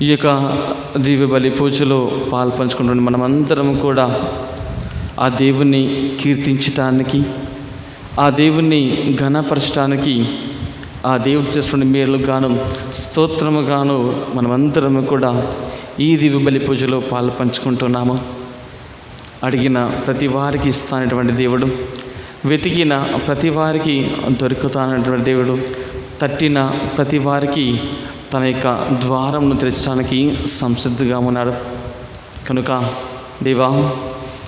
ఈ యొక్క దివ్య బలి పూజలో పాల్పంచుకుంటున్న మనమందరం కూడా ఆ దేవుణ్ణి కీర్తించటానికి, ఆ దేవుణ్ణి ఘనపరచడానికి, ఆ దేవుడు చేస్తున్న మేలుగాను స్తోత్రముగాను మనమందరము కూడా ఈ దివ్య బలి పూజలో పాల్పంచుకుంటున్నాము. అడిగిన ప్రతి వారికి ఇస్తానటువంటి దేవుడు, వెతికిన ప్రతి వారికి దొరుకుతానటువంటి దేవుడు, తట్టిన ప్రతి వారికి తన యొక్క ద్వారంను తెరచడానికి సంసిద్ధంగా ఉన్నాడు. కనుక దేవా,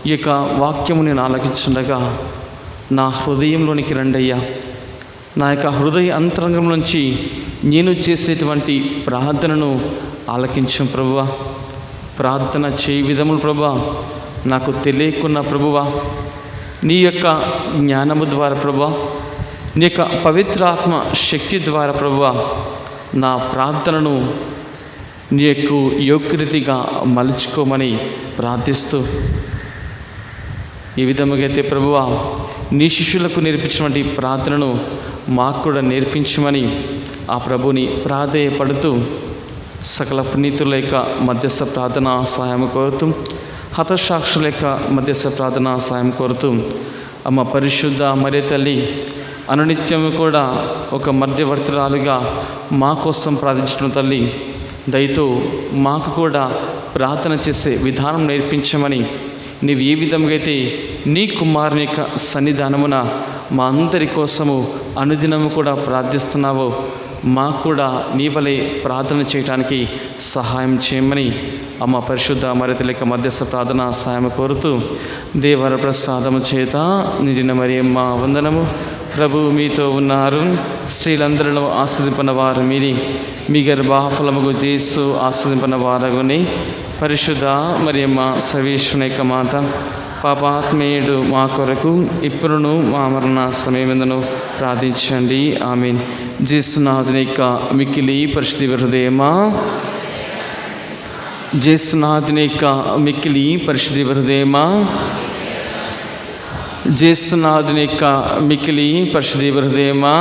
ఈ యొక్క వాక్యము నేను ఆలకించుండగా నా హృదయంలోనికి రండయ్యా. నా యొక్క హృదయ అంతరంగం నుంచి నేను చేసేటువంటి ప్రార్థనను ఆలకించం ప్రభువా. ప్రార్థన చేయ విధములు ప్రభువా నాకు తెలియకున్న ప్రభువా, నీ యొక్క జ్ఞానము ద్వారా ప్రభువా, నీ యొక్క పవిత్రాత్మ శక్తి ద్వారా ప్రభువా నా ప్రార్థనను నీ యొక్క యోగ్యరీతిగా మలుచుకోమని ప్రార్థిస్తూ, ఈ విధముగా అయితే ప్రభువా నీ శిష్యులకు నేర్పించినటువంటి ప్రార్థనను మాకు కూడా నేర్పించమని ఆ ప్రభుని ప్రాధేయపడుతూ, సకల పునీతుల యొక్క మధ్యస్థ ప్రార్థన సహాయం కోరుతూ, హతసాక్షుల యొక్క మధ్యస్థ ప్రార్థన సహాయం కోరుతూ, అమ్మ పరిశుద్ధ మరియ తల్లి అనునిత్యము కూడా ఒక మధ్యవర్తురాలుగా మా కోసం ప్రార్థించిన తల్లి, దయతో మాకు కూడా ప్రార్థన చేసే విధానం నేర్పించమని, నీవు ఏ విధంగా అయితే నీ కుమారుని యొక్క సన్నిధానమున మా అందరి కోసము అనుదినము కూడా ప్రార్థిస్తున్నావో మాకు కూడా నీ వలె ప్రార్థన చేయడానికి సహాయం చేయమని అమ్మ పరిశుద్ధ మరియ తల్లి యొక్క మధ్యస్థ ప్రార్థన సహాయం కోరుతూ, దేవర ప్రసాదము చేత నిండిన మరియమ్మ వందనము. ప్రభు మీతో ఉన్నారు, స్త్రీలందరిలో ఆస్వాదింపన వారు మీరి, మీ గర్భఫలముగు యేసు ఆస్వాదింపన వారగుని. పరిశుద్ధ మరియమ్మ సర్వేశ్వరుని యొక్క మాత, పాపాత్మేయుడు మా కొరకు ఇప్పుడును మా మరణ సమయమందును ప్రార్థించండి. ఆమేన్. యేసునాథుని యొక్క మిక్కిలి పరిశుద్ధ హృదయమా, యేసునాథుని యొక్క మిక్కిలి పరిశుద్ధ హృదయమా, యేసునాథుని యొక్క మిక్కిలి పరిశుద్ధ హృదయమా.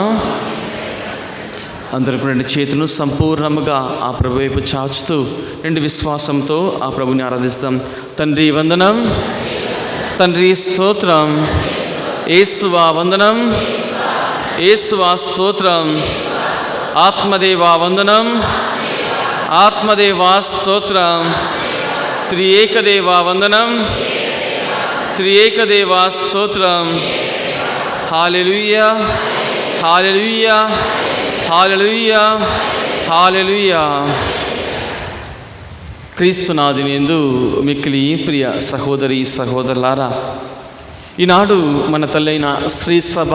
అందరూ రెండు చేతులను సంపూర్ణముగా ఆ ప్రభు వైపు చాచుతూ రెండు విశ్వాసంతో ఆ ప్రభుని ఆరాధిస్తాం. తండ్రి వందనం, తండ్రి స్తోత్రం, యేసువా వందనం, యేసువా స్తోత్రం, ఆత్మదేవా వందనం, ఆత్మదేవా స్తోత్రం, త్రియేకదేవా వందనం, త్రియేకదేవా స్తోత్రం. హల్లెలూయా, హల్లెలూయా, హల్లెలూయా, హల్లెలూయా. క్రీస్తునాథుని యందు మిక్కిలి ప్రియ సహోదరి సహోదరులారా, ఈనాడు మన తల్లైన శ్రీ సభ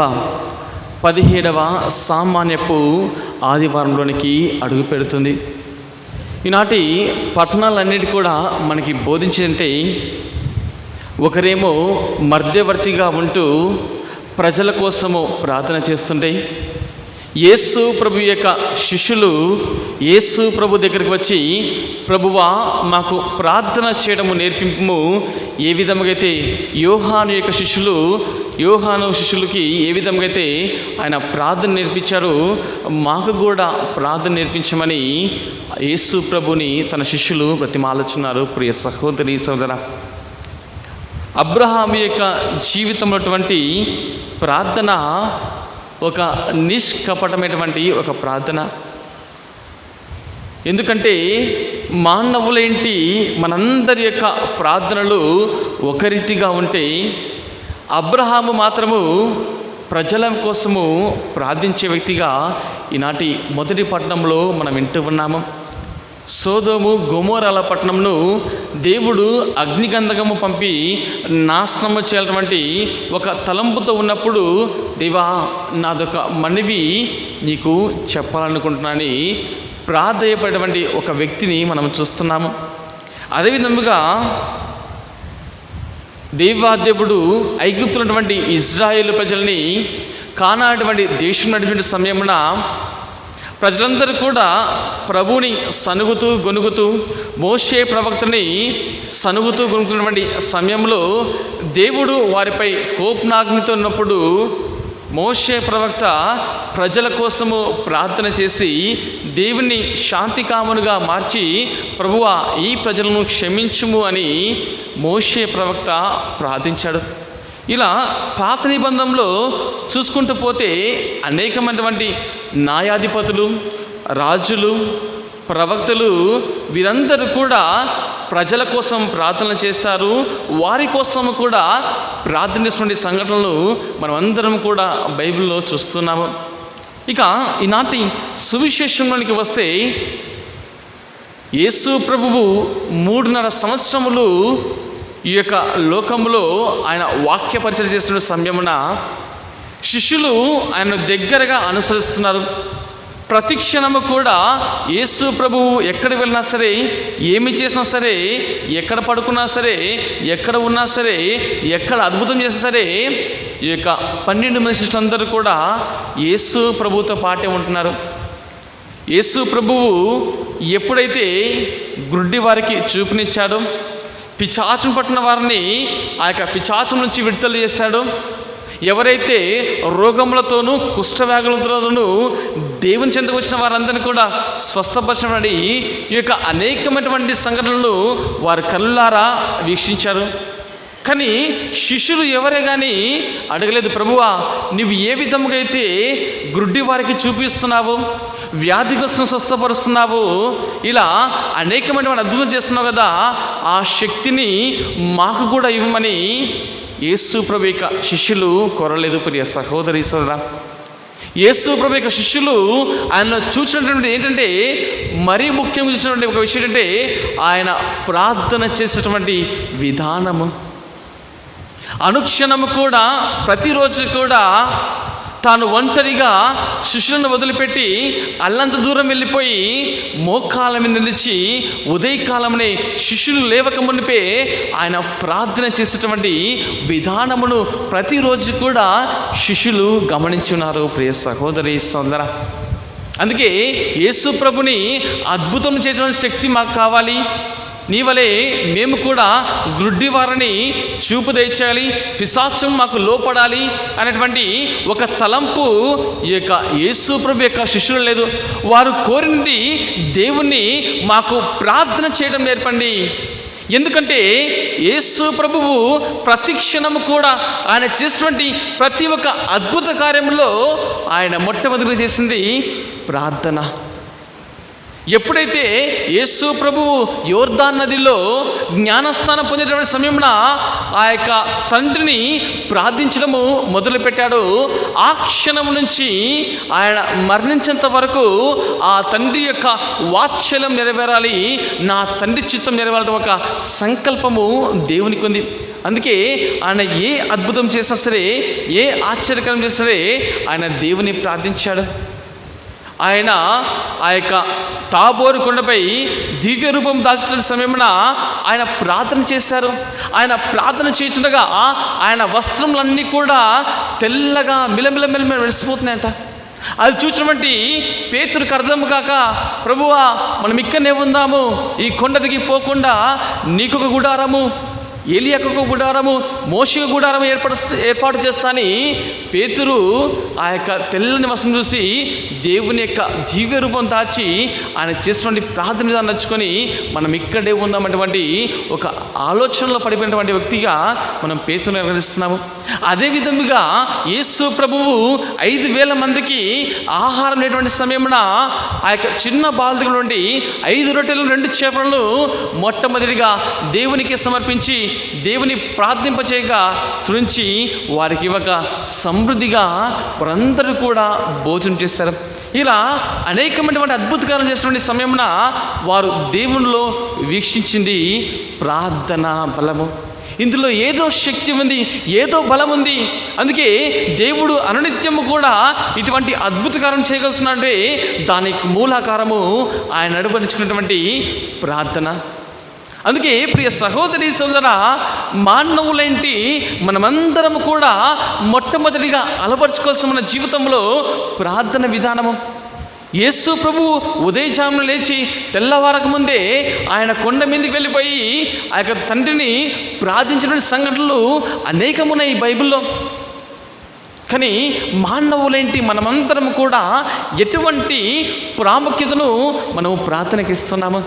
17వ సామాన్యపు ఆదివారంలోనికి అడుగు పెడుతుంది. ఈనాటి పట్టణాలన్నిటి కూడా మనకి బోధించిందంటే, ఒకరేమో మధ్యవర్తిగా ఉంటూ ప్రజల కోసము ప్రార్థన చేస్తుంటే, యేసు ప్రభు యొక్క శిష్యులు యేసు ప్రభు దగ్గరికి వచ్చి, ప్రభువా మాకు ప్రార్థన చేయడము నేర్పింపు. ఏ విధంగా అయితే యోహాను యొక్క శిష్యులు యోహాను శిష్యులకి ఏ విధంగా అయితే ఆయన ప్రార్థన నేర్పించారో మాకు కూడా ప్రార్థన నేర్పించమని యేసు ప్రభుని తన శిష్యులు బ్రతిమాలుచున్నారు. ప్రియ సహోదరి సహోదర, అబ్రహాము యొక్క జీవితంలో ప్రార్థన ఒక నిష్కపటమైనటువంటి ఒక ప్రార్థన. ఎందుకంటే మానవులేంటి మనందరి యొక్క ప్రార్థనలు ఒక రీతిగా ఉంటే, అబ్రహాము మాత్రము ప్రజల కోసము ప్రార్థించే వ్యక్తిగా ఈనాటి మొదటి పట్టణంలో మనం వింటూ ఉన్నాము. సోదోము గొమొర్రాల పట్టణంను దేవుడు అగ్నిగంధకము పంపి నాశనము చేయాలటువంటి ఒక తలంపుతో ఉన్నప్పుడు, దేవా నాదొక మనవి నీకు చెప్పాలనుకుంటున్నానని ప్రాధేయపడేటువంటి ఒక వ్యక్తిని మనం చూస్తున్నాము. అదేవిధముగా దేవాదేవుడు ఐగుప్తున్నటువంటి ఇజ్రాయేలు ప్రజల్ని కానాటువంటి దేశం నడిచిన సమయమున ప్రజలందరూ కూడా ప్రభుని సనుగుతూ గొనుగుతూ, మోషే ప్రవక్తని సనుగుతూ గొనుగుతున్నటువంటి సమయంలో దేవుడు వారిపై కోపనాగ్నితో ఉన్నప్పుడు మోషే ప్రవక్త ప్రజల కోసము ప్రార్థన చేసి దేవుని శాంతికామునుగా మార్చి, ప్రభువా ఈ ప్రజలను క్షమించుము అని మోషే ప్రవక్త ప్రార్థించాడు. ఇలా పాత నిబంధనలో చూసుకుంటూ పోతే అనేకమైనటువంటి న్యాయాధిపతులు, రాజులు, ప్రవక్తలు వీరందరూ కూడా ప్రజల కోసం ప్రార్థన చేశారు. వారి కోసం కూడా ప్రార్థించినటువంటి సంఘటనలు మనం అందరం కూడా బైబిల్లో చూస్తున్నాము. ఇక ఈనాటి సువిశేషంలోనికి వస్తే, యేసు ప్రభువు 3.5 సంవత్సరములు ఈ యొక్క లోకంలో ఆయన వాక్య పరిచయం చేస్తున్న సమయమున శిష్యులు ఆయన దగ్గరగా అనుసరిస్తున్నారు. ప్రతి క్షణము కూడా యేసు ప్రభువు ఎక్కడ వెళ్ళినా సరే, ఏమి చేసినా సరే, ఎక్కడ పడుకున్నా సరే, ఎక్కడ ఉన్నా సరే, ఎక్కడ అద్భుతం చేసినా సరే, ఈ యొక్క 12 మంది శిష్యులందరూ కూడా యేసు ప్రభువుతో పాటే ఉంటున్నారు. యేసు ప్రభువు ఎప్పుడైతే గుడ్డి వారికి చూపునిచ్చాడో, పిశాచం పట్టిన వారిని ఆ యొక్క పిశాచం నుంచి విడుదల చేశాడో, ఎవరైతే రోగములతోనూ కుష్ఠవ్యాధులతోనూ దేవుని చెంతకు వచ్చిన వారందరినీ కూడా స్వస్థపరచబడి ఈ యొక్క అనేకమైనటువంటి సంఘటనలు వారి కళ్ళారా వీక్షించారు. కానీ శిష్యులు ఎవరే కానీ అడగలేదు, ప్రభువా నువ్వు ఏ విధముగా అయితే గుడ్డి వారికి చూపిస్తున్నావు, వ్యాధిగ్రస్తులను స్వస్థపరుస్తున్నావు, ఇలా అనేకమైన అద్భుతం చేస్తున్నావు కదా, ఆ శక్తిని మాకు కూడా ఇవ్వమని యేసు ప్రభు యొక్క శిష్యులు కోరలేదు. ప్రియ సహోదరి సోదరా, యేసు ప్రభు యొక్క శిష్యులు ఆయన చూసినటువంటి ఏంటంటే, మరీ ముఖ్యంగా చూసినటువంటి ఒక విషయం ఏంటంటే, ఆయన ప్రార్థన చేసేటువంటి విధానము. అనుక్షణము కూడా, ప్రతిరోజు కూడా తాను ఒంటరిగా శిష్యులను వదిలిపెట్టి అల్లంత దూరం వెళ్ళిపోయి మోకాళ్ళ మీద నిలిచి ఉదయకాలంలో శిష్యులు లేవక మునిపే ఆయన ప్రార్థన చేసేటువంటి విధానమును ప్రతిరోజు కూడా శిష్యులు గమనించున్నారు. ప్రియ సహోదరి సోదర, అందుకే యేసు ప్రభుని అద్భుతం చేయడానికి శక్తి మాకు కావాలి. నీ వలే మేము కూడా గ్రుడ్డి వారిని చూపు దయచేయాలి, పిశాచం మాకు లోపడాలి అనేటువంటి ఒక తలంపు ఈ యొక్క యేసు ప్రభు యొక్క శిష్యులు లేదు. వారు కోరినది దేవుణ్ణి మాకు ప్రార్థన చేయడం నేర్పండి. ఎందుకంటే యేసు ప్రభువు ప్రతి క్షణము కూడా ఆయన చేసినటువంటి ప్రతి ఒక్క అద్భుత కార్యంలో ఆయన మొట్టమొదటిగా చేసింది ప్రార్థన. ఎప్పుడైతే యేసు ప్రభువు యోర్దాన్ నదిలో జ్ఞానస్నానం పొందేటువంటి సమయంలో ఆ యొక్క తండ్రిని ప్రార్థించడము మొదలుపెట్టాడు, ఆ క్షణం నుంచి ఆయన మరణించేంత వరకు ఆ తండ్రి యొక్క వాత్సల్యం నెరవేరాలి, నా తండ్రి చిత్తం నెరవేరడం ఒక సంకల్పము దేవునికి ఉంది. అందుకే ఆయన ఏ అద్భుతం చేసినా సరే, ఏ ఆశ్చర్యకరం చేసినా సరే ఆయన దేవుని ప్రార్థించాడు. ఆయన ఆ యొక్క తాబోరు కొండపై దివ్య రూపం దాల్చిన సమయమున ఆయన ప్రార్థన చేశారు. ఆయన ప్రార్థన చేస్తుండగా ఆయన వస్త్రములన్నీ కూడా తెల్లగా మిలమిల మెరిసిపోతున్నాయంట. అది చూసినటువంటి పేతురుకు అర్థం కాక, ప్రభువా మనం ఇక్కడనే ఉందాము, ఈ కొండ దిగి పోకుండా నీకొక గుడారము, ఏలియాకు గుడారము, మోషే గుడారము ఏర్పాటు చేస్తాని పేతురు ఆ యొక్క తెల్లని వస్త్రం చూసి దేవుని యొక్క దివ్య రూపం దాచి ఆయన చేసినటువంటి ప్రార్థన విధానం నచ్చుకొని మనం ఇక్కడే ఉందామన్నటువంటి ఒక ఆలోచనలో పడిపోయినటువంటి వ్యక్తిగా మనం పేతురుని నిర్వహిస్తున్నాము. అదేవిధంగా యేసు ప్రభువు 5,000 మందికి ఆహారం లేనటువంటి సమయమున ఆ యొక్క చిన్న బాలుల నుండి 5 రొట్టెలు 2 చేపలను మొట్టమొదటిగా దేవునికి సమర్పించి దేవుని ప్రార్థింపచేయగా తురించి వారికి ఇవ్వక సమృద్ధిగా వారందరూ కూడా భోజనం చేస్తారు. ఇలా అనేకమైనటువంటి అద్భుతకారం చేసినటువంటి సమయమున వారు దేవునిలో వీక్షించింది ప్రార్థన బలము. ఇందులో ఏదో శక్తి ఉంది, ఏదో బలం ఉంది. అందుకే దేవుడు అనునిత్యము కూడా ఇటువంటి అద్భుతకారం చేయగలుగుతున్నాడంటే దానికి మూలాకారము ఆయన నడుపరుచుకున్నటువంటి ప్రార్థన. అందుకే ప్రియ సహోదరి సోదర, మానవులేంటి మనమందరం కూడా మొట్టమొదటిగా అలవరుచుకోవాల్సిన మన జీవితంలో ప్రార్థన విధానము. యేసు ప్రభు ఉదయజామున లేచి తెల్లవారక ముందే ఆయన కొండ మీదకి వెళ్ళిపోయి ఆ యొక్క తండ్రిని ప్రార్థించిన సంఘటనలు అనేకమున్నాయి బైబిల్లో. కానీ మానవులేంటి మనమందరం కూడా ఎటువంటి ప్రాముఖ్యతను మనము ప్రార్థనకి ఇస్తున్నాము?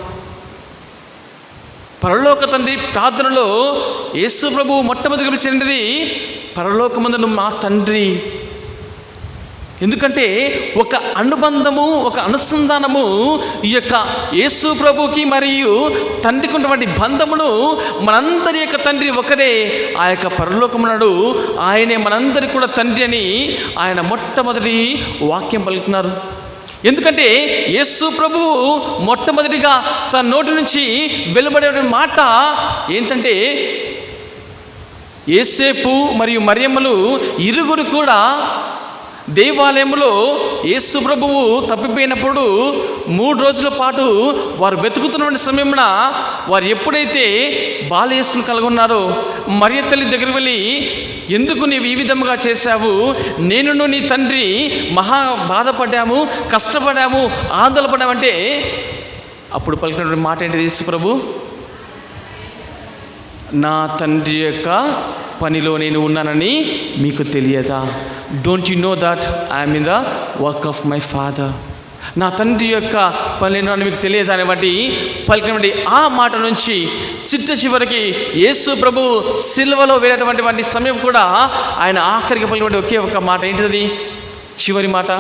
పరలోక తండ్రి ప్రార్థనలో యేసు ప్రభువు మొట్టమొదటిగా పిలిచినది పరలోకమందున మా తండ్రి. ఎందుకంటే ఒక అనుబంధము, ఒక అనుసంధానము ఈ యొక్క యేసు ప్రభుకి మరియు తండ్రికి ఉన్నటువంటి బంధమును, మనందరి యొక్క తండ్రి ఒకరే, ఆ యొక్క పరలోకమున్నాడు, ఆయనే మనందరి కూడా తండ్రి అని ఆయన మొట్టమొదటి వాక్యం పలుకుతున్నారు. ఎందుకంటే యేసు ప్రభువు మొట్టమొదటిగా తన నోటి నుంచి వెలువడే మాట ఏంటంటే, యేసేపు మరియు మరియమ్మలు ఇరుగురు కూడా దేవాలయంలో యేసు ప్రభువు తప్పిపోయినప్పుడు 3 రోజుల పాటు వారు వెతుకుతున్న సమయంలో వారు ఎప్పుడైతే బాలయేసును కలుగున్నారో మరియ తల్లి దగ్గర వెళ్ళి, ఎందుకు నీవు ఈ విధముగా చేశావు, నేను నీ తండ్రి మహా బాధపడ్డాము, కష్టపడ్డాము, ఆందోళన పడ్డామంటే అప్పుడు పలికిన మాట ఏంటి? యేసు ప్రభు, నా తండ్రి యొక్క పనిలో నేను ఉన్నానని మీకు తెలియదా? Don't you know that I'm in the work of my father. నా తండ్రి యొక్క పనిలో మీకు తెలియదా అనేటువంటి పలికినటువంటి ఆ మాట నుంచి చివరికి యేసు ప్రభు సిలువలో వేరేటువంటి సమయం కూడా ఆయన ఆఖరికి పలికినటువంటి ఒకే ఒక మాట ఏంటిది? చివరి మాట,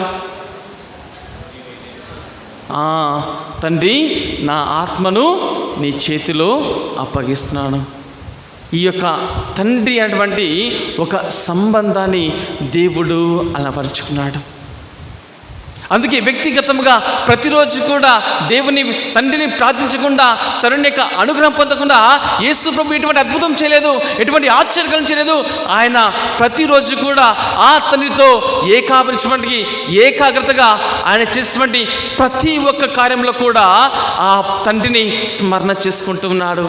తండ్రి నా ఆత్మను నీ చేతిలో అప్పగిస్తున్నాను. ఈ యొక్క తండ్రి అనేటువంటి ఒక సంబంధాన్ని దేవుడు అలవరుచుకున్నాడు. అందుకే వ్యక్తిగతంగా ప్రతిరోజు కూడా దేవుని తండ్రిని ప్రార్థించకుండా, తరుణ్ యొక్క అనుగ్రహం పొందకుండా యేసు ప్రభు ఎటువంటి అద్భుతం చేయలేదు, ఎటువంటి ఆశ్చర్యం చేయలేదు. ఆయన ప్రతిరోజు కూడా ఆ తండ్రితో ఏకాగ్రతగా ఆయన చేసినటువంటి ప్రతి ఒక్క కార్యంలో కూడా ఆ తండ్రిని స్మరణ చేసుకుంటూ ఉన్నాడు.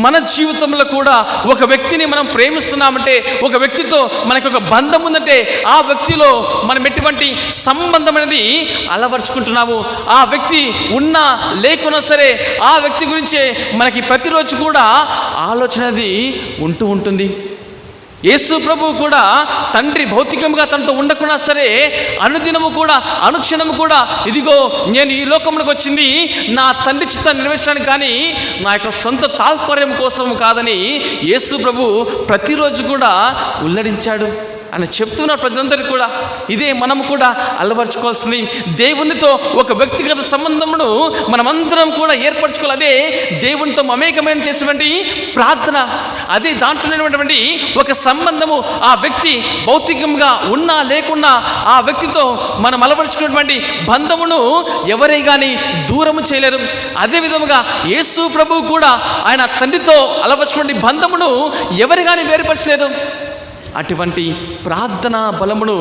మన జీవితంలో కూడా ఒక వ్యక్తిని మనం ప్రేమిస్తున్నామంటే, ఒక వ్యక్తితో మనకి ఒక బంధం ఉందంటే, ఆ వ్యక్తిలో మనం ఎటువంటి సంబంధం అనేది అలవర్చుకుంటున్నాము. ఆ వ్యక్తి ఉన్నా లేకున్నా సరే ఆ వ్యక్తి గురించే మనకి ప్రతిరోజు కూడా ఆలోచన అది ఉంటూ ఉంటుంది. యేసు ప్రభువు కూడా తండ్రి భౌతికంగా తనతో ఉండకున్నా సరే అనుదినము కూడా, అనుక్షణము కూడా, ఇదిగో నేను ఈ లోకంలోకి వచ్చింది నా తండ్రి చిత్తాన్ని నెరవేర్చడానికి కానీ నా యొక్క సొంత తాత్పర్యం కోసం కాదని యేసు ప్రభు ప్రతిరోజు కూడా ఉల్లడించాడు అని చెప్తున్నారు ప్రజలందరికీ కూడా. ఇదే మనము కూడా అలవర్చుకోవాల్సింది. దేవునితో ఒక వ్యక్తిగత సంబంధమును మనమందరం కూడా ఏర్పరచుకోవాలి. అదే దేవునితో మమేకమైన చేసేటువంటి ప్రార్థన, అదే దాంట్లో ఉన్నటువంటి ఒక సంబంధము. ఆ వ్యక్తి భౌతికంగా ఉన్నా లేకున్నా ఆ వ్యక్తితో మనం అలవర్చుకున్నటువంటి బంధమును ఎవరే కానీ దూరము చేయలేరు. అదే విధముగా యేసు ప్రభువు కూడా ఆయన తండ్రితో అలవర్చుకున్న బంధమును ఎవరు కానీ వేరుపరచలేరు. అటువంటి ప్రార్థనా బలమును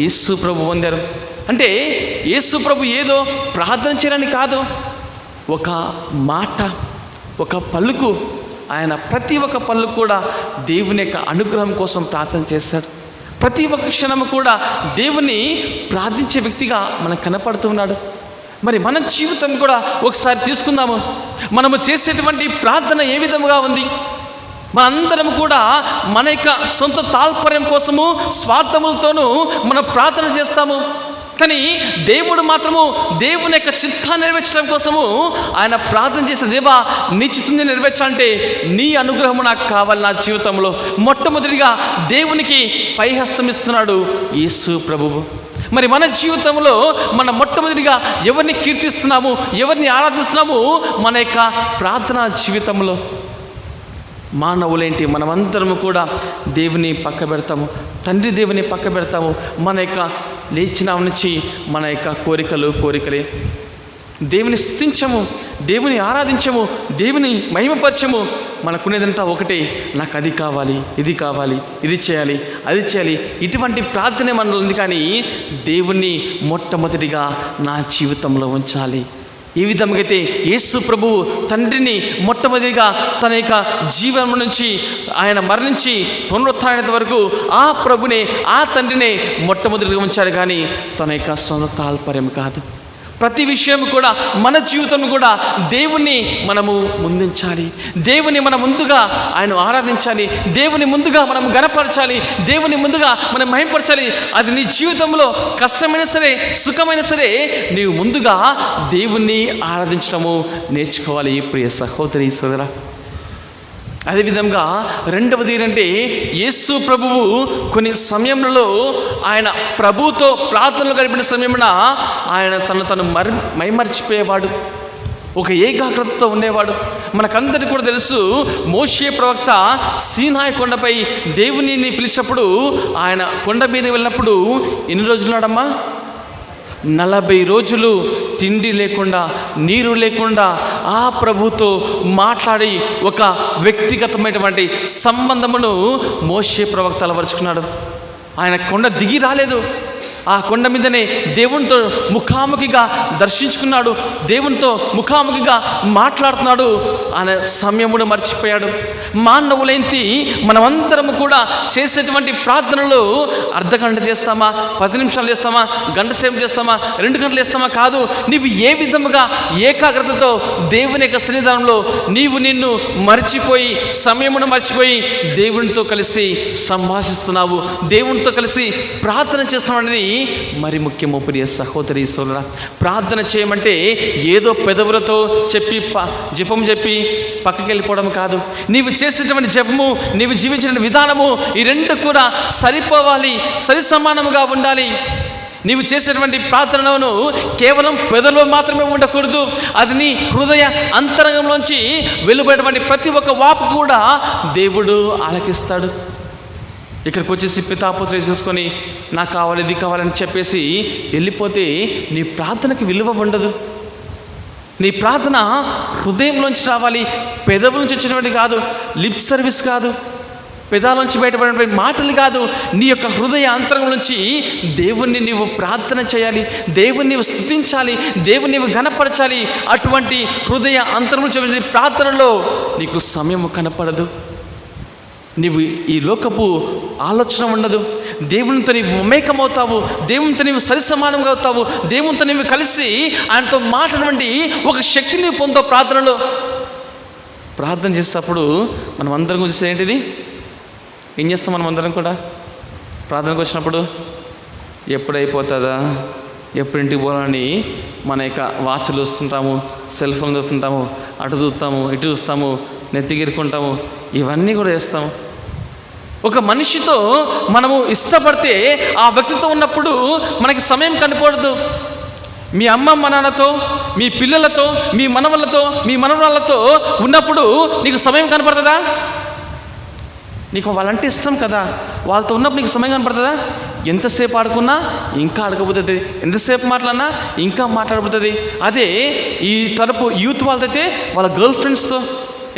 యేసు ప్రభు పొందారు. అంటే యేసు ప్రభు ఏదో ప్రార్థన చేయడానికి కాదు, ఒక మాట, ఒక పలుకు, ఆయన ప్రతి ఒక్క పలుకు కూడా దేవుని యొక్క అనుగ్రహం కోసం ప్రార్థన చేస్తాడు. ప్రతి ఒక్క క్షణము కూడా దేవుని ప్రార్థించే వ్యక్తిగా మనకు కనపడుతున్నాడు. మరి మన జీవితం కూడా ఒకసారి తీసుకుందాము. మనము చేసేటువంటి ప్రార్థన ఏ విధముగా ఉంది? మనందరం కూడా మన యొక్క సొంత తాల్పర్యం కోసము, స్వార్థములతోనూ మనం ప్రార్థన చేస్తాము. కానీ దేవుడు మాత్రము దేవుని యొక్క చిత్తాన్ని నెరవేర్చడం కోసము ఆయన ప్రార్థన చేసిన, దేవా నీ చిత్తాన్ని నెరవేర్చాలంటే నీ అనుగ్రహము నాకు కావాలి నా జీవితంలో. మొట్టమొదటిగా దేవునికి పైహస్తం ఇస్తున్నాడు యేసు ప్రభువు. మరి మన జీవితంలో మనం మొట్టమొదటిగా ఎవరిని కీర్తిస్తున్నాము, ఎవరిని ఆరాధిస్తున్నాము? మన యొక్క ప్రార్థనా జీవితంలో. మానవులేంటి మనమందరము కూడా దేవుని పక్క పెడతాము, తండ్రి దేవుని పక్క పెడతాము. మన యొక్క లేచిన నుంచి మన యొక్క కోరికలే. దేవుని స్తుతించము, దేవుని ఆరాధించము, దేవుని మహిమపరచము. మనకునేదంతా ఒకటే, నాకు అది కావాలి, ఇది కావాలి, ఇది చేయాలి, అది చేయాలి. ఇటువంటి ప్రార్థన మనలో ఉంది. కానీ దేవుణ్ణి మొట్టమొదటిగా నా జీవితంలో ఉంచాలి. ఈ విధంగా అయితే యేసు ప్రభువు తండ్రిని మొట్టమొదటిగా తన యొక్క జీవనం నుంచి, ఆయన మరణించి పునరుత్థానం వరకు ఆ ప్రభునే, ఆ తండ్రినే మొట్టమొదటిగా ఉంచాడు. కానీ తన యొక్క సొంత తాల్పర్యం కాదు. ప్రతి విషయం కూడా మన జీవితం కూడా దేవుణ్ణి మనము ముందుంచాలి. దేవుని మనం ముందుగా ఆయన ఆరాధించాలి. దేవుని ముందుగా మనం గణపరచాలి. దేవుని ముందుగా మనం మహిమపరచాలి. అది నీ జీవితంలో కష్టమైనా సరే సుఖమైనా సరే నీవు ముందుగా దేవుణ్ణి ఆరాధించడము నేర్చుకోవాలి ప్రియ సహోదరి సోదరా. అదేవిధంగా రెండవది ఏంటంటే యేసు ప్రభువు కొన్ని సమయంలో ఆయన ప్రభుతో ప్రార్థనలు గడిపిన సమయమున ఆయన తను మైమర్చిపోయేవాడు, ఒక ఏకాగ్రతతో ఉండేవాడు. మనకందరికీ కూడా తెలుసు, మోషే ప్రవక్త సీనాయి కొండపై దేవునిని పిలిచినప్పుడు ఆయన కొండ మీద వెళ్ళినప్పుడు ఎన్ని రోజులు ఉన్నాడమ్మా? 40 రోజులు తిండి లేకుండా నీరు లేకుండా ఆ ప్రభుతో మాట్లాడి ఒక వ్యక్తిగతమైనటువంటి సంబంధమును మోషే ప్రవక్త అలవరుచుకున్నాడు. ఆయన కొండ దిగి రాలేదు, ఆ కొండ మీదనే దేవునితో ముఖాముఖిగా దర్శించుకున్నాడు, దేవునితో ముఖాముఖిగా మాట్లాడుతున్నాడు. ఆయన సమయమును మర్చిపోయాడు. మానవులైంటి మనమందరము కూడా చేసేటువంటి ప్రార్థనలు అర్ధగంట చేస్తామా, 10 నిమిషాలు చేస్తామా, గంట సేపు చేస్తామా, 2 గంటలు చేస్తామా? కాదు. నీవు ఏ విధముగా ఏకాగ్రతతో దేవుని యొక్క సన్నిధానంలో నీవు నిన్ను మర్చిపోయి సమయమును మర్చిపోయి దేవునితో కలిసి సంభాషిస్తున్నావు, దేవునితో కలిసి ప్రార్థన చేస్తున్నావు అనేది మరి ముఖ్యము ప్రియ సహోదరి సోదరా. ప్రార్థన చేయమంటే ఏదో పెదవులతో చెప్పి జపం చెప్పి పక్కకి వెళ్ళిపోవడం కాదు. నీవు చేసేటువంటి జపము, నీవు జీవించిన విధానము, ఈ రెండు కూడా సరిపోవాలి, సరి సమానముగా ఉండాలి. నీవు చేసేటువంటి ప్రార్థనను కేవలం పెదవులో మాత్రమే ఉండకూడదు. అది నీ హృదయ అంతరంగంలోంచి వెలువడేటువంటి ప్రతి ఒక్క వాపు కూడా దేవుడు ఆలకిస్తాడు. ఇక్కడికి వచ్చేసి పితాపుత్ర చేసుకొని నాకు కావాలి ఇది కావాలని చెప్పేసి వెళ్ళిపోతే నీ ప్రార్థనకి విలువ ఉండదు. నీ ప్రార్థన హృదయంలోంచి రావాలి, పెదవుల నుంచి వచ్చేటువంటి కాదు, లిప్ సర్వీస్ కాదు, పెదాల నుంచి బయటపడినటువంటి మాటలు కాదు. నీ యొక్క హృదయ అంతరంగం నుంచి దేవుణ్ణి నీవు ప్రార్థన చేయాలి, దేవుణ్ణి నీవు స్తుతించాలి, దేవుణ్ణి నీవు ఘనపరచాలి. అటువంటి హృదయ అంతరంగం నుంచి ప్రార్థనలో నీకు సమయం కనపడదు. నీవు ఈ లోకపు ఆలోచన ఉండదు. దేవునితో నీవు మమేకమవుతావు, దేవునితో నీవు సరి సమానంగా అవుతావు, దేవునితో నీవు కలిసి ఆయనతో మాట్లాడవంటి ఒక శక్తిని పొందావు ప్రార్థనలో. ప్రార్థన చేసేటప్పుడు మనం అందరం గురించి ఏంటిది ఏం చేస్తాం? మనం అందరం కూడా ప్రార్థనకు వచ్చినప్పుడు ఎప్పుడైపోతుందా, ఎప్పుడు ఇంటికి పోవాలని మన యొక్క వాచ్లు చూస్తుంటాము, సెల్ ఫోన్ చూస్తుంటాము, అటు చూస్తాము, ఇటు చూస్తాము, నెత్తిగిరుకుంటాము, ఇవన్నీ కూడా చేస్తాము. ఒక మనిషితో మనము ఇష్టపడితే ఆ వ్యక్తితో ఉన్నప్పుడు మనకి సమయం కనపడదు. మీ అమ్మమ్మ నాన్నతో, మీ పిల్లలతో, మీ మనవళ్ళతో, మీ మనవరాళ్ళతో ఉన్నప్పుడు నీకు సమయం కనపడుతుందా? నీకు వాళ్ళంటే ఇష్టం కదా, వాళ్ళతో ఉన్నప్పుడు నీకు సమయం కనపడుతుందా? ఎంతసేపు ఆడుకున్నా ఇంకా ఆడకపోతుంది, ఎంతసేపు మాట్లాడినా ఇంకా మాట్లాడబోతుంది. అదే ఈ తరపు యూత్ వాళ్ళతో వాళ్ళ గర్ల్ ఫ్రెండ్స్తో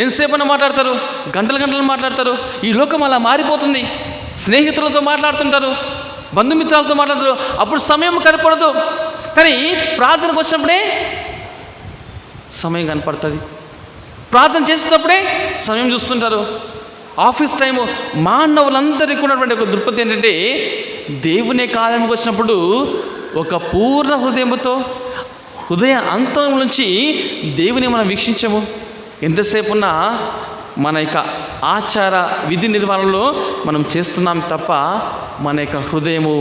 ఎంతసేపైనా మాట్లాడతారు, గంటలు గంటలు మాట్లాడతారు. ఈ లోకం అలా మారిపోతుంది. స్నేహితులతో మాట్లాడుతుంటారు, బంధుమిత్రాలతో మాట్లాడతారు, అప్పుడు సమయం కనపడదు. కానీ ప్రార్థనకు వచ్చినప్పుడే సమయం కనపడుతుంది. ప్రార్థన చేసేటప్పుడే సమయం చూస్తుంటారు. ఆఫీస్ టైము మానవులందరికీ ఉన్నటువంటి ఒక దృక్పథం ఏంటంటే దేవుని కాలంకి వచ్చినప్పుడు ఒక పూర్ణ హృదయంతో హృదయ అంతరం నుంచి దేవుని మనం వీక్షించము. ఎంతసేపు ఉన్నా మన యొక్క ఆచార విధి నిర్వహణలో మనం చేస్తున్నాం తప్ప మన యొక్క హృదయము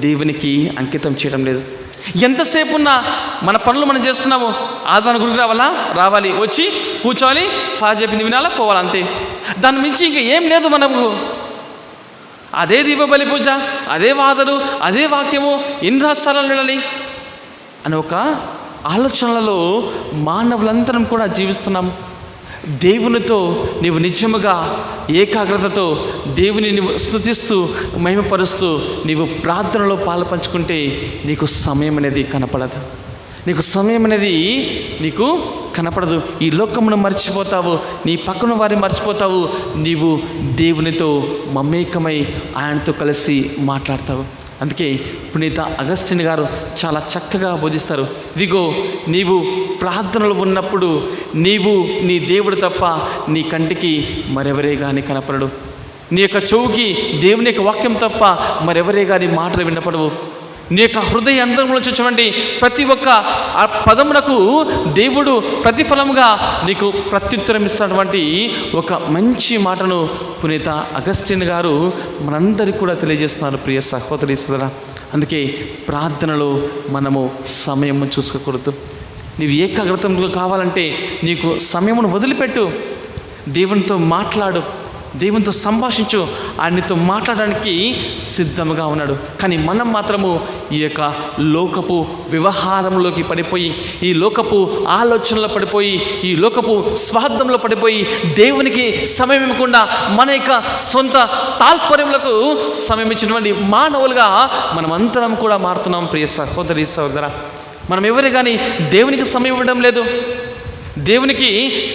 దేవునికి అంకితం చేయడం లేదు. ఎంతసేపు ఉన్నా మన పనులు మనం చేస్తున్నాము. ఆదివారం గుడికి రావాలి, వచ్చి కూర్చోవాలి, ఫాదర్ చెప్పింది వినాలా, పోవాలి, అంతే. దాని మించి ఇంకా ఏం లేదు మనకు. అదే దీపబలి పూజ, అదే వాదలు, అదే వాక్యము, ఎన్ని రాష్ట్రాలను వెళ్ళాలి అని ఒక ఆలోచనలలో మానవులందరం కూడా జీవిస్తున్నాము. దేవునితో నీవు నిజముగా ఏకాగ్రతతో దేవుని నీవు స్తుతిస్తూ మహిమపరుస్తూ నీవు ప్రార్థనలో పాలు పంచుకుంటే నీకు సమయం అనేది కనపడదు. నీకు కనపడదు. ఈ లోకమును మర్చిపోతావు, నీ పక్కన వారిని మర్చిపోతావు. నీవు దేవునితో మమేకమై ఆయనతో కలిసి మాట్లాడతావు. అందుకే పునీత అగస్టిన్ గారు చాలా చక్కగా బోధిస్తారు. ఇదిగో నీవు ప్రార్థనలు ఉన్నప్పుడు నీవు నీ దేవుడు తప్ప నీ కంటికి మరెవరే కానీ కనపడడు. నీ యొక్క చెవుకి దేవుని యొక్క వాక్యం తప్ప మరెవరే కానీ మాటలు వినపడవు. నీ యొక్క హృదయ అంతరంలో వచ్చేటువంటి ప్రతి ఒక్క ఆ పదమునకు దేవుడు ప్రతిఫలముగా నీకు ప్రత్యుత్తరం ఇస్తున్నటువంటి ఒక మంచి మాటను పునీత అగస్టిన్ గారు మనందరికీ కూడా తెలియజేస్తున్నారు. ప్రియ సహోదరి సోదరా, అందుకే ప్రార్థనలో మనము సమయం చూసుకోకూడదు. నీవు ఏకాగ్రతలో కావాలంటే నీకు సమయమును వదిలిపెట్టు, దేవునితో మాట్లాడు, దేవునితో సంభాషించు. ఆయనతో మాట్లాడడానికి సిద్ధంగా ఉన్నాడు. కానీ మనం మాత్రము ఈ యొక్క లోకపు వ్యవహారంలోకి పడిపోయి, ఈ లోకపు ఆలోచనలో పడిపోయి, ఈ లోకపు స్వార్థంలో పడిపోయి, దేవునికి సమయం ఇవ్వకుండా మన యొక్క సొంత తాల్పర్యములకు సమయం ఇచ్చినటువంటి మానవులుగా మనమంతరం కూడా మారుతున్నాం. ప్రియ సహోదరి సహోదరా, మనం ఎవరు కానీ దేవునికి సమయం ఇవ్వడం లేదు. దేవునికి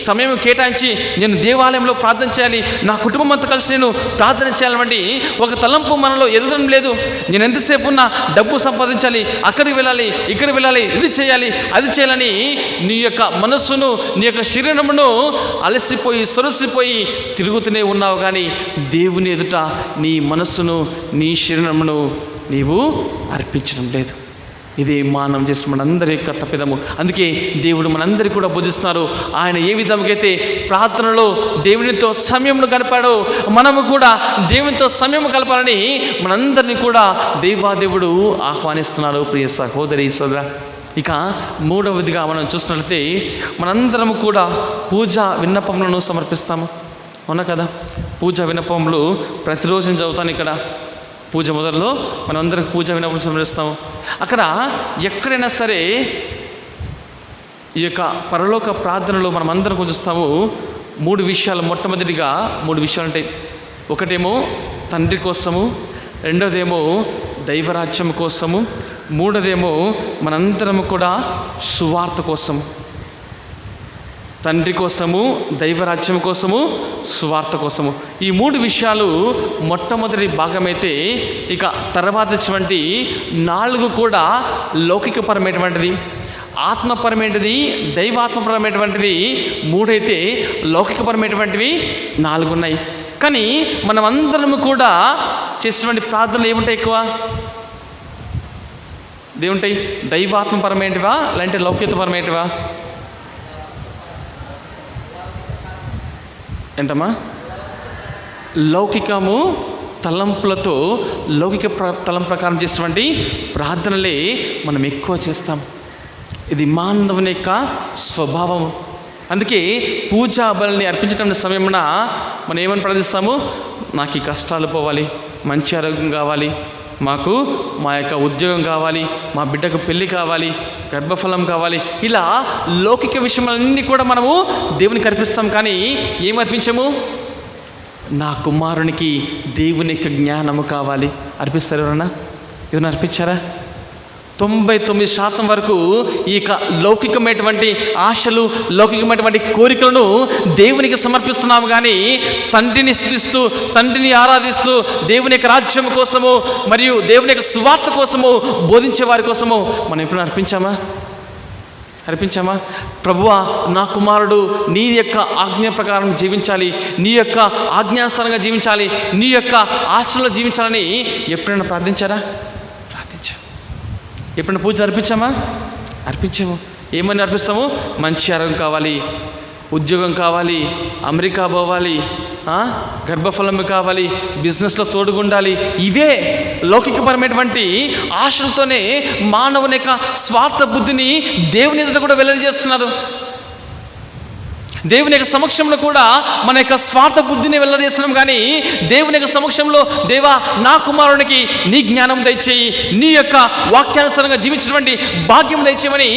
సమయం కేటాయించి నేను దేవాలయంలో ప్రార్థన చేయాలి, నా కుటుంబం అంతా కలిసి నేను ప్రార్థన చేయాలంటే ఒక తలంపు మనలో ఎదగడం లేదు. నేను ఎంతసేపు ఉన్నా డబ్బు సంపాదించాలి, అక్కడికి వెళ్ళాలి, ఇక్కడికి వెళ్ళాలి, ఇది చేయాలి, అది చేయాలని నీ యొక్క మనస్సును, నీ యొక్క శరీరమును అలసిపోయి సొరసిపోయి తిరుగుతూనే ఉన్నావు. కానీ దేవుని ఎదుట నీ మనస్సును, నీ శరీరమును నీవు అర్పించడం లేదు. ఇది మానవం చేసిన మనందరి యొక్క తప్పిదము. అందుకే దేవుడు మనందరికీ కూడా బోధిస్తున్నారు. ఆయన ఏ విధంగా అయితే ప్రార్థనలో దేవునితో సమయంను గడిపాడో మనము కూడా దేవునితో సమయం గడపాలని మనందరినీ కూడా దేవాదేవుడు ఆహ్వానిస్తున్నారు. ప్రియ సహోదరి సోదరా, ఇక మూడవదిగా మనం చూసినట్లయితే మనందరము కూడా పూజా విన్నపములను సమర్పిస్తాము. అవునా కదా? పూజా విన్నపములు ప్రతిరోజు చదువుతాను. ఇక్కడ పూజ మొదల్లో మనం అందరికి పూజ విన్నపములు సమర్పిస్తాము. అక్కడ ఎక్కడైనా సరే ఈ యొక్క పరలోక ప్రార్థనలో మనం అందరం చూస్తాము. 3 విషయాలు, మొట్టమొదటిగా 3 విషయాలు ఉంటాయి. ఒకటేమో తండ్రి కోసము, రెండోదేమో దైవరాజ్యం కోసము, మూడోదేమో మనందరము కూడా సువార్త కోసము. తండ్రి కోసము, దైవరాజ్యం కోసము, సువార్త కోసము. ఈ 3 విషయాలు మొట్టమొదటి భాగమైతే, ఇక తర్వాత ఇచ్చినటువంటి 4 కూడా లౌకికపరమైనటువంటిది, ఆత్మపరమైనది, దైవాత్మపరమైనటువంటిది 3 అయితే లౌకికపరమైనటువంటివి 4 ఉన్నాయి. కానీ మనం అందరము కూడా చేసినటువంటి ప్రార్థనలు ఏముంటాయి? ఎక్కువ ఏముంటాయి? దైవాత్మపరమైనవా లేదంటే లౌకికపరమైనవా? ఏంటమ్మా? లౌకికము తలంపులతో, లౌకిక తలం ప్రకారం చేసినటువంటి ప్రార్థనలే మనం ఎక్కువ చేస్తాం. ఇది మానవుని యొక్క స్వభావం. అందుకే పూజా బలిని అర్పించడం సమయమున మనం ఏమని ప్రార్థిస్తాము? నాకు ఈ కష్టాలు పోవాలి, మంచి ఆరోగ్యం కావాలి, మాకు మా యొక్క ఉద్యోగం కావాలి, మా బిడ్డకు పెళ్ళి కావాలి, గర్భఫలం కావాలి. ఇలా లౌకిక విషయాలన్నీ కూడా మనము దేవునికి అర్పిస్తాం. కానీ ఏం అర్పించము? నా కుమారునికి దేవుని యొక్క జ్ఞానము కావాలి. అర్పిస్తారు ఎవరన్నా? ఎవరైనా అర్పించారా? 99% వరకు ఈ లౌకికమైనటువంటి ఆశలు, లౌకికమైనటువంటి కోరికలను దేవునికి సమర్పిస్తున్నాము. కానీ తండ్రిని స్తుతిస్తూ, తండ్రిని ఆరాధిస్తూ, దేవుని యొక్క రాజ్యం కోసము మరియు దేవుని యొక్క సువార్త కోసము బోధించే వారి కోసము మనం ఎప్పుడైనా అర్పించామా? ప్రభువా, నా కుమారుడు నీ యొక్క ఆజ్ఞ ప్రకారం జీవించాలి, నీ యొక్క ఆజ్ఞానుసారంగా జీవించాలి, నీ యొక్క ఆశలో జీవించాలని ఎప్పుడైనా ప్రార్థించారా? ఎప్పుడైనా పూజలు అర్పించాము. ఏమని అర్పిస్తాము? మంచి ఆరోగ్యం కావాలి, ఉద్యోగం కావాలి, అమెరికా పోవాలి, గర్భఫలం కావాలి, బిజినెస్లో తోడుగుండాలి. ఇవే లౌకికపరమైనటువంటి ఆశలతోనే మానవుని యొక్క స్వార్థ బుద్ధిని దేవుని ఎదుట కూడా వెల్లడి చేస్తున్నారు. దేవుని యొక్క సమక్షంలో కూడా మన యొక్క స్వార్థ బుద్ధిని వెల్లడిస్తున్నాం. కానీ దేవుని యొక్క సమక్షంలో, దేవా, నా కుమారునికి నీ జ్ఞానం దయచేయి, నీ యొక్క వాక్యానుసారంగా జీవించినటువంటి భాగ్యం దయచేయమని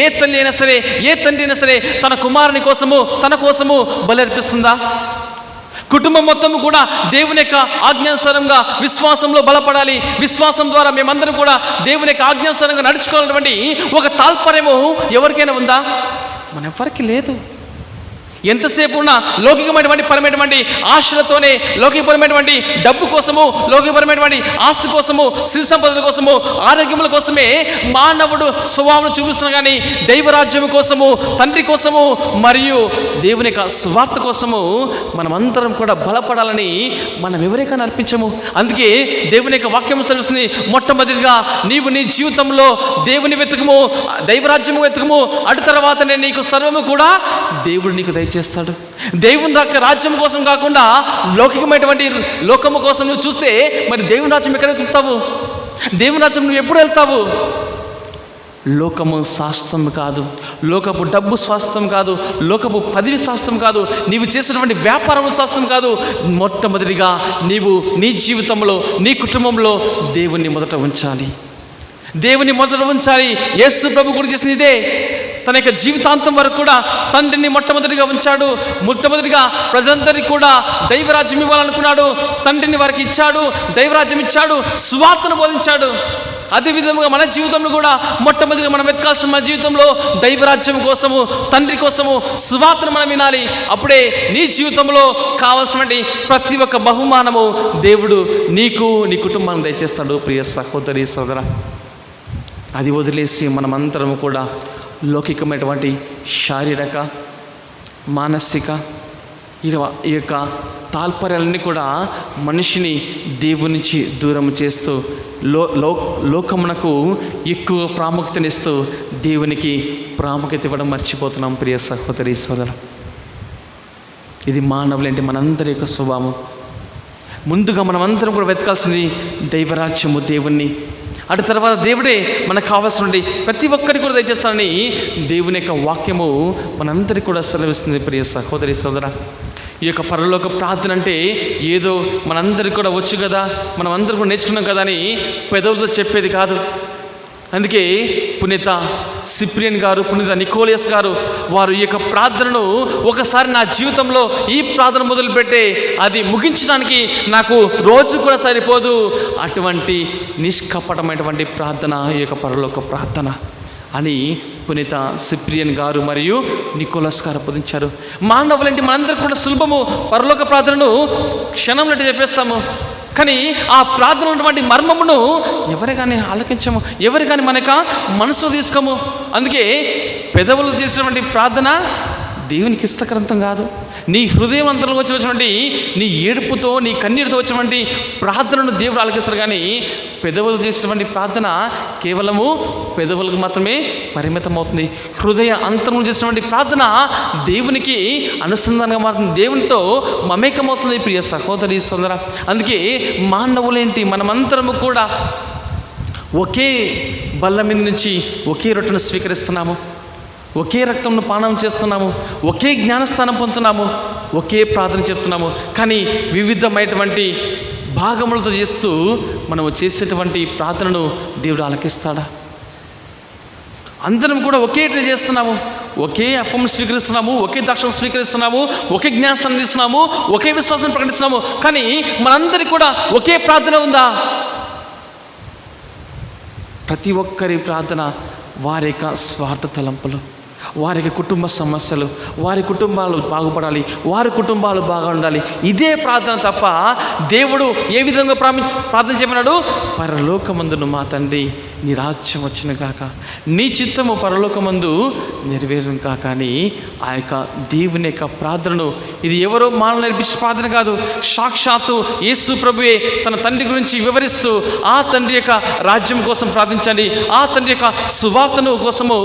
ఏ తల్లి అయినా సరే, ఏ తండ్రి అయినా సరే తన కుమారుని కోసము, తన కోసము బలి అర్పిస్తుందా? కుటుంబం మొత్తం కూడా దేవుని యొక్క ఆజ్ఞానుసారంగా విశ్వాసంలో బలపడాలి, విశ్వాసం ద్వారా మేమందరం కూడా దేవుని యొక్క ఆజ్ఞానుసారంగా నడుచుకోవాలన్నటువంటి ఒక తాల్పర్యము ఎవరికైనా ఉందా? మన ఎవరికి లేదు. ఎంతసేపు ఉన్న లౌకికమైనటువంటి పరమైనటువంటి ఆశలతోనే, లౌకికపరమైనటువంటి డబ్బు కోసము, లౌకికపరమైనటువంటి ఆస్తి కోసము, సిరి సంపదల కోసము, ఆరోగ్యముల కోసమే మానవుడు స్వభావం చూపిస్తున్నాడు. కానీ దైవరాజ్యం కోసము, తండ్రి కోసము మరియు దేవుని యొక్క స్వార్థ కోసము మనమందరం కూడా బలపడాలని మనం ఎవరికైనా అర్పించము. అందుకే దేవుని యొక్క వాక్యం సెలవుస్తుంది, మొట్టమొదటిగా నీవు నీ జీవితంలో దేవుని వెతుకుము, దైవరాజ్యము వెతుకుము, అటు తర్వాతనే నీకు సర్వము కూడా దేవుడు నీకు చేస్తాడు. దేవుని యొక్క రాజ్యం కోసం కాకుండా లౌకికమైనటువంటి లోకము కోసం నువ్వు చూస్తే మరి దేవుని రాజ్యం ఎక్కడ వెతుకుతావు? దేవుని రాజ్యం నువ్వు ఎప్పుడు వెళ్తావు? లోకము శాస్త్రం కాదు, లోకపు డబ్బు శాస్త్రం కాదు, లోకపు పదవి శాస్త్రం కాదు, నీవు చేసినటువంటి వ్యాపారం శాస్త్రం కాదు. మొట్టమొదటిగా నీవు నీ జీవితంలో, నీ కుటుంబంలో దేవుణ్ణి మొదట ఉంచాలి. దేవుని మొదట ఉంచాలి. యేసు ప్రభు కూడా చేసింది ఇదే. తన యొక్క జీవితాంతం వరకు కూడా తండ్రిని మొట్టమొదటిగా ఉంచాడు. మొట్టమొదటిగా ప్రజలందరికీ కూడా దైవరాజ్యం ఇవ్వాలనుకున్నాడు. తండ్రిని వారికి ఇచ్చాడు, దైవరాజ్యం ఇచ్చాడు, సువార్తను బోధించాడు. అదేవిధంగా మన జీవితంలో కూడా మొట్టమొదటిగా మనం వెతకాల్సిన మన జీవితంలో దైవరాజ్యం కోసము, తండ్రి కోసము సువార్తను మనం వినాలి. అప్పుడే నీ జీవితంలో కావాల్సినటువంటి ప్రతి ఒక్క బహుమానము దేవుడు నీకు, నీ కుటుంబాన్ని దయచేస్తాడు. ప్రియ సహోదరి సోదర, అది వదిలేసి మనమందరం కూడా లౌకికమైనటువంటి శారీరక, మానసిక ఈ యొక్క తాల్పర్యాలన్నీ కూడా మనిషిని దేవుని నుంచి దూరం చేస్తూ లోకమునకు ఎక్కువ ప్రాముఖ్యతనిస్తూ దేవునికి ప్రాముఖ్యత ఇవ్వడం మర్చిపోతున్నాం. ప్రియ సహోదరి సోదర, ఇది మానవులేంటి మనందరి యొక్క స్వభావం. ముందుగా మనమందరం కూడా వెతకాల్సింది దైవరాజ్యము, దేవుణ్ణి. అటు తర్వాత దేవుడే మనకు కావాల్సిన ప్రతి ఒక్కరికి కూడా దయచేస్తానని దేవుని యొక్క వాక్యము మనందరికీ కూడా సెలవిస్తుంది. ప్రియ సహోదరి సోదర, ఈ యొక్క పరలోక ప్రార్థన అంటే ఏదో మనందరికీ కూడా వచ్చు కదా, మనం అందరూ కూడా నేర్చుకున్నాం కదా అని పెదవులతో చెప్పేది కాదు. అందుకే పునీత సిప్రియన్ గారు, పునీత నికోలియస్ గారు వారు ఈ యొక్క ప్రార్థనను ఒకసారి నా జీవితంలో ఈ ప్రార్థన మొదలుపెట్టే అది ముగించడానికి నాకు రోజు కూడా సరిపోదు, అటువంటి నిష్కపటమైనటువంటి ప్రార్థన ఈ యొక్క పరలోక ప్రార్థన అని పునీత సిప్రియన్ గారు మరియు నికోలస్ గారు బోధించారు. మానవులంటే మనందరూ కూడా సులభము పరలోక ప్రార్థనను క్షణంలో చెప్పేస్తాము. కానీ ఆ ప్రార్థన ఉన్నటువంటి మర్మమును ఎవరు కానీ ఆలకించము, ఎవరు కానీ మనక మనసులో తీసుకోము. అందుకే పెదవులు చేసినటువంటి ప్రార్థన దేవునికి ఇష్టకరంతం కాదు. నీ హృదయం అంతరంలో వచ్చినటువంటి నీ ఏడుపుతో, నీ కన్నీరుతో వచ్చినటువంటి ప్రార్థనను దేవుడు ఆలకిస్తారు. కానీ పెదవులు చేసినటువంటి ప్రార్థన కేవలము పెదవులకు మాత్రమే పరిమితం అవుతుంది. హృదయ అంతరంలో చేసినటువంటి ప్రార్థన దేవునికి అనుసంధానంగా మారుతుంది, దేవునితో మమేకమవుతుంది. ప్రియ సహోదరి సోదర, అందుకే మానవులేంటి మనమంతరము కూడా ఒకే బల్ల మీద నుంచి ఒకే రొట్టెను స్వీకరిస్తున్నాము, ఒకే రక్తంను పానం చేస్తున్నాము, ఒకే జ్ఞానస్థానం పొందుతున్నాము, ఒకే ప్రార్థన చెప్తున్నాము. కానీ వివిధమైనటువంటి భాగములతో చేస్తూ మనము చేసేటువంటి ప్రార్థనను దేవుడు ఆలకిస్తాడా? అందరం కూడా ఒకేటి చేస్తున్నాము, ఒకే అప్పం స్వీకరిస్తున్నాము, ఒకే ద్రాక్షను స్వీకరిస్తున్నాము, ఒకే జ్ఞానస్థానం తీస్తున్నాము, ఒకే విశ్వాసం ప్రకటిస్తున్నాము. కానీ మనందరికీ కూడా ఒకే ప్రార్థన ఉందా? ప్రతి ఒక్కరి ప్రార్థన వారి యొక్క స్వార్థ తలంపులు, వారికి కుటుంబ సమస్యలు, వారి కుటుంబాలు బాగుపడాలి, వారి కుటుంబాలు బాగా ఉండాలి, ఇదే ప్రార్థన తప్ప దేవుడు ఏ విధంగా ప్రార్థన చెప్పినాడు? పరలోకమందును మా తండ్రి నీ రాజ్యం వచ్చును కాక, నీ చిత్తము పరలోకమందు నెరవేరును కాక అని ఆ యొక్క దేవుని యొక్క ప్రార్థనను, ఇది ఎవరో మానవులు నేర్పించిన ప్రార్థన కాదు, సాక్షాత్తు యేసు ప్రభువే తన తండ్రి గురించి వివరిస్తూ ఆ తండ్రి యొక్క రాజ్యం కోసం ప్రార్థించండి, ఆ తండ్రి యొక్క సువార్తను కోసము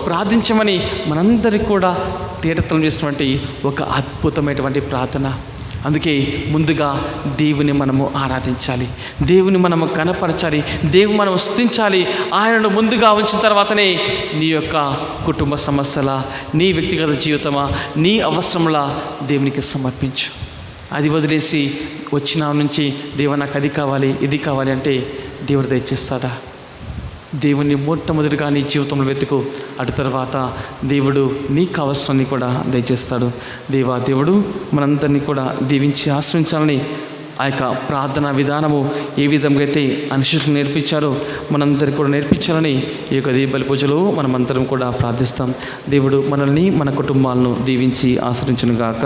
ప్రార్థించమని మనందరికీ కూడా తీర్థం చేసినటువంటి ఒక అద్భుతమైనటువంటి ప్రార్థన. అందుకే ముందుగా దేవుని మనము ఆరాధించాలి, దేవుని మనము కనపరచాలి, దేవుని మనం స్తుతించాలి. ఆయనను ముందుగా ఉంచిన తర్వాతనే నీ యొక్క కుటుంబ సమస్యల, నీ వ్యక్తిగత జీవితమా, నీ అవసరముల దేవునికి సమర్పించు. అది వదిలేసి వచ్చిన నుంచి దేవుడు నాకు అది కావాలి, ఇది కావాలి అంటే దేవుడు దయచేస్తాడా? దేవుణ్ణి మొట్టమొదటిగా నీ జీవితంలో వెతుకు, అటు తర్వాత దేవుడు నీకు కావాల్సినవి కూడా దయచేస్తాడు. దేవుడు మనందరినీ కూడా దీవించి ఆశ్రయించాలని ఆ యొక్క ప్రార్థనా విధానము ఏ విధంగా అయితే అనుశిష్యులు నేర్పించారో మనందరికీ కూడా నేర్పించాలని ఈ యొక్క దీపావళి పూజలో మనమందరం కూడా ప్రార్థిస్తాం. దేవుడు మనల్ని మన కుటుంబాలను దీవించి ఆశ్రయించును గాక.